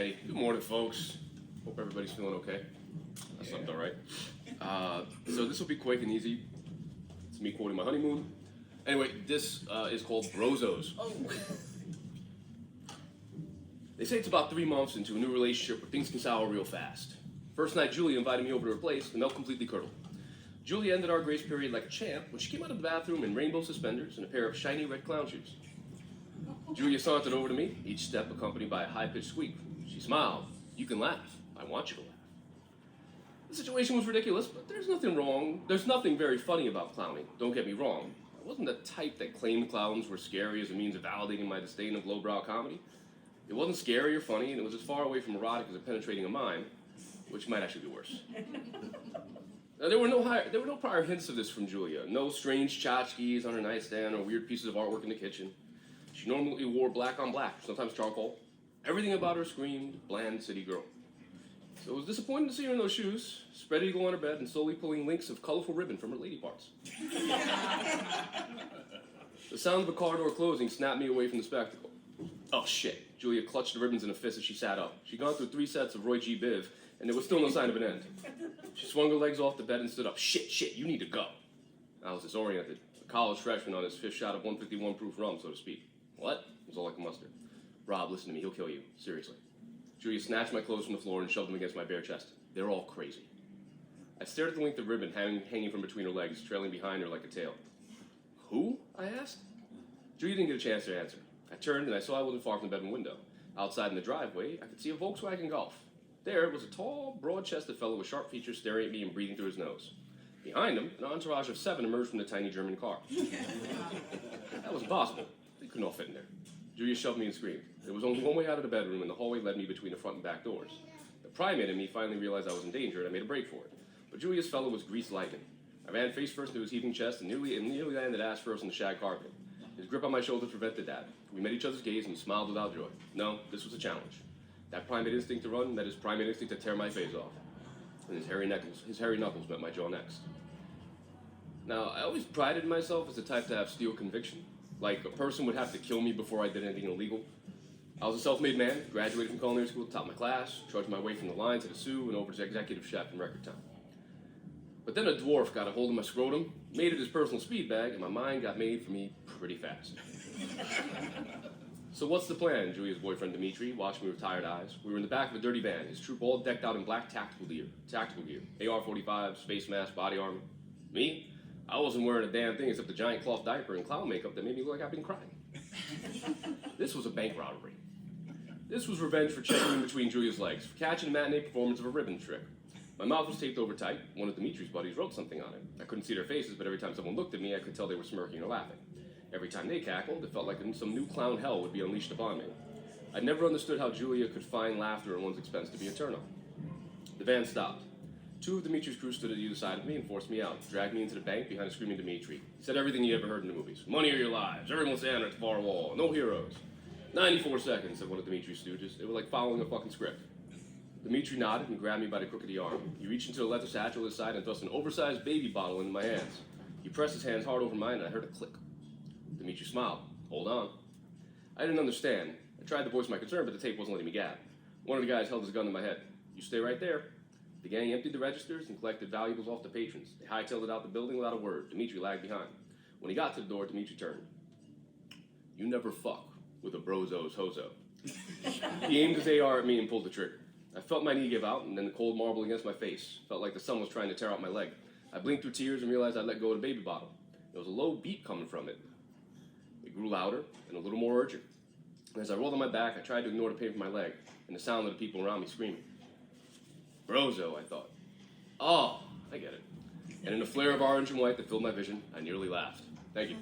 Alrighty, good morning, folks. Hope everybody's feeling okay. I slept all right. So this will be quick and easy. It's me quoting my honeymoon. Anyway, this is called Brozos. Oh. They say it's about 3 months into a new relationship where things can sour real fast. First night, Julia invited me over to her place. The milk completely curdled. Julia ended our grace period like a champ when she came out of the bathroom in rainbow suspenders and a pair of shiny red clown shoes. Julia sauntered over to me, each step accompanied by a high-pitched squeak. She smiled. You can laugh. I want you to laugh. The situation was ridiculous, but there's nothing wrong. There's nothing very funny about clowning. Don't get me wrong. I wasn't the type that claimed clowns were scary as a means of validating my disdain of lowbrow comedy. It wasn't scary or funny, and it was as far away from erotic as penetrating a mind, which might actually be worse. There were no prior hints of this from Julia. No strange tchotchkes on her nightstand or weird pieces of artwork in the kitchen. She normally wore black on black, sometimes charcoal. Everything about her screamed bland city girl. So it was disappointing to see her in those shoes, spread eagle on her bed and slowly pulling links of colorful ribbon from her lady parts. The sound of a car door closing snapped me away from the spectacle. Oh shit, Julia clutched the ribbons in a fist as she sat up. She'd gone through 3 sets of Roy G. Biv, and there was still no sign of an end. She swung her legs off the bed and stood up. Shit, you need to go. I was disoriented, a college freshman on his 5th shot of 151 proof rum, so to speak. What? Was all I could muster. Rob, listen to me, he'll kill you. Seriously. Julia snatched my clothes from the floor and shoved them against my bare chest. They're all crazy. I stared at the length of ribbon hanging from between her legs, trailing behind her like a tail. Who? I asked. Julia didn't get a chance to answer. I turned and I saw I wasn't far from the bedroom window. Outside in the driveway, I could see a Volkswagen Golf. There was a tall, broad-chested fellow with sharp features staring at me and breathing through his nose. Behind him, an entourage of 7 emerged from the tiny German car. That was impossible. They couldn't all fit in there. Julia shoved me and screamed. There was only one way out of the bedroom, and the hallway led me between the front and back doors. The primate in me finally realized I was in danger, and I made a break for it. But Julia's fellow was greased lightning. I ran face first into his heaving chest and nearly landed ass first on the shag carpet. His grip on my shoulders prevented that. We met each other's gaze and smiled without joy. No, this was a challenge. That primate instinct to run met his primate instinct to tear my face off. And his hairy knuckles met my jaw next. Now, I always prided myself as the type to have steel conviction. Like, a person would have to kill me before I did anything illegal. I was a self-made man, graduated from culinary school at the top of my class, trudged my way from the line to the sous and over to executive chef in record time. But then a dwarf got a hold of my scrotum, made it his personal speed bag, and my mind got made for me pretty fast. So what's the plan? Julia's boyfriend Dimitri watched me with tired eyes. We were in the back of a dirty van, his troop all decked out in black tactical gear, AR-45s, face mask, body armor. Me? I wasn't wearing a damn thing except a giant cloth diaper and clown makeup that made me look like I'd been crying. This was a bank robbery. This was revenge for checking in between Julia's legs, for catching a matinee performance of a ribbon trick. My mouth was taped over tight. One of Dimitri's buddies wrote something on it. I couldn't see their faces, but every time someone looked at me, I could tell they were smirking or laughing. Every time they cackled, it felt like some new clown hell would be unleashed upon me. I never understood how Julia could find laughter at one's expense to be a turn-on. The van stopped. 2 of Dimitri's crew stood at either side of me and forced me out, dragged me into the bank behind a screaming Dimitri. He said everything you ever heard in the movies. Money or your lives. Everyone stand at the far wall. No heroes. 94 seconds, said one of Dimitri's stooges. They were like following a fucking script. Dimitri nodded and grabbed me by the crook of the arm. He reached into the leather satchel at his side and thrust an oversized baby bottle into my hands. He pressed his hands hard over mine and I heard a click. Dimitri smiled. Hold on. I didn't understand. I tried to voice my concern, but the tape wasn't letting me gab. One of the guys held his gun to my head. You stay right there. The gang emptied the registers and collected valuables off the patrons. They hightailed it out the building without a word. Dimitri lagged behind. When he got to the door, Dimitri turned. You never fuck with a brozo's hozo. He aimed his AR at me and pulled the trigger. I felt my knee give out and then the cold marble against my face. Felt like the sun was trying to tear out my leg. I blinked through tears and realized I'd let go of the baby bottle. There was a low beat coming from it. It grew louder and a little more urgent. And as I rolled on my back, I tried to ignore the pain from my leg and the sound of the people around me screaming. Brozo, I thought. Oh, I get it. And in a flare of orange and white that filled my vision, I nearly laughed. Thank you.